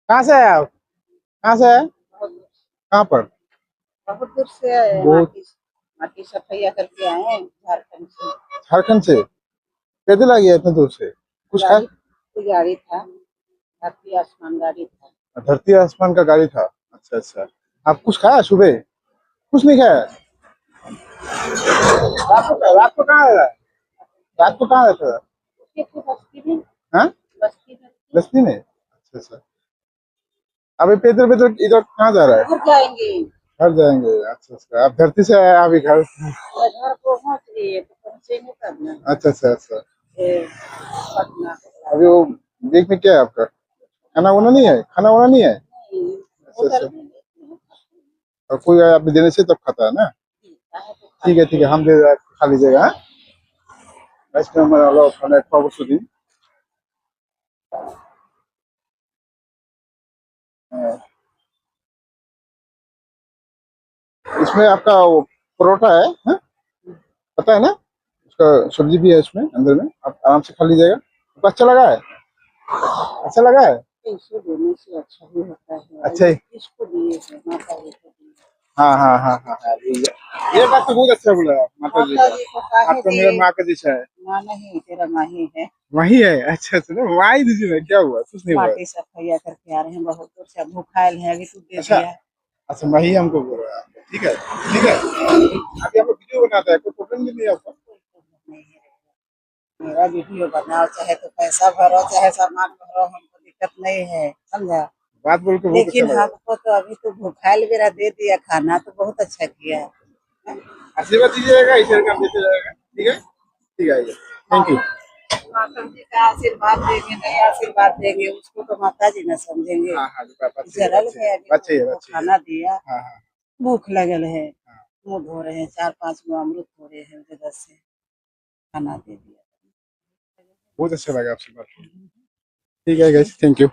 कहाँ से आए आप? कहाँ से आए? कहाँ पर? बहुत दूर से आए हैं, बहुत माटी माटी सफैया करके आए हैं झारखंड से। झारखंड से पैदल आ गया इतने दूर से? कुछ खाया? गाड़ी था, धरती आसमान गाड़ी था। धरती आसमान का गाड़ी था। अच्छा अच्छा। आप कुछ खाया सुबह? कुछ नहीं खाया? रात को कहाँ रहा? रात को कहाँ रहता था? उसके फिर बस्ती में, हाँ, बस्ती में बस्ती में। अच्छा अच्छा। अभी पैदल पैदल इधर कहाँ जा रहा है? घर जाएंगे। घर जाएंगे। अच्छा अच्छा। आप धरती से आए अभी घर? मैं घर को पहुंच रही है तो पहुंचेंगे तब ना। अच्छा अच्छा अच्छा। ए, पटना अभी वो देख में क्या है आपका? खाना वाना नहीं है? खाना वाना नहीं है? नहीं, अच्छा होटल अच्छा। में लेते हैं। और कोई आप देने से तब खाता है ना? चाहे तो खा ठीक है ठीक है, हम दे खा लीजिएगा। हाँ? इसमें हमारा लोग खाना खाओ सुधी। इसमें आपका वो परोठा है, हाँ? पता है ना? उसका सब्जी भी है इसमें अंदर में, आप आराम से खा लीजिएगा। आपको अच्छा लगा है? अच्छा लगा है? पैसे देने से अच्छा ही होता है। अच्छा ही। किसको दिए हैं? माता जी को दिए। हाँ हाँ हाँ हाँ हाँ, ये बात तो बहुत अच्छा बोला आप, माता जी माता का। जी को आप काहे तो मेरे दिए? माँ का जैसा है। माँ नहीं, तेरा माँ ही है। वही है। अच्छा अच्छा, ना माँ ही दीजिए ना, क्या हुआ? कुछ नहीं हुआ। माटी सफैया करके आ रहे हैं, बहुत दूर से। अब भूखायल है, अभी तू दे अच्छा दिया। अच्छा, वही हमको बोल रहा है आपको। ठीक है ठीक है। अभी हम लोग वीडियो बनाता है, कोई प्रॉब्लम भी नहीं है आपको? नहीं है, मेरा वीडियो बनाओ, चाहे तो पैसा भरो, चाहे सामान भरो, हमको दिक्कत नहीं है, समझा। बात बोल के बहुत अच्छा लेकिन लगा। हमको तो अभी तो भूखायल मेरा दे दिया खाना, तो बहुत अच्छा किया है। आशीर्वाद दीजिएगा, ईश्वर का देते जाएगा। ठीक है ठीक है, थैंक यू। माता जी का आशीर्वाद देंगे, नहीं आशीर्वाद देंगे उसको तो माता जी न समझेंगे। हाँ हाँ, बात सही है, जरल बात सही है, है, अभी बात तो सही है, हमको बात सही है। खाना दिया। हाँ हाँ भूख लगल है, हाँ। मुंह धो रहे हैं, 4-5 गो अमृत हो रहे हैं जगह से, खाना दे दिया। बहुत अच्छा लगा आपसे बात करके। ठीक है गाइस, थैंक यू।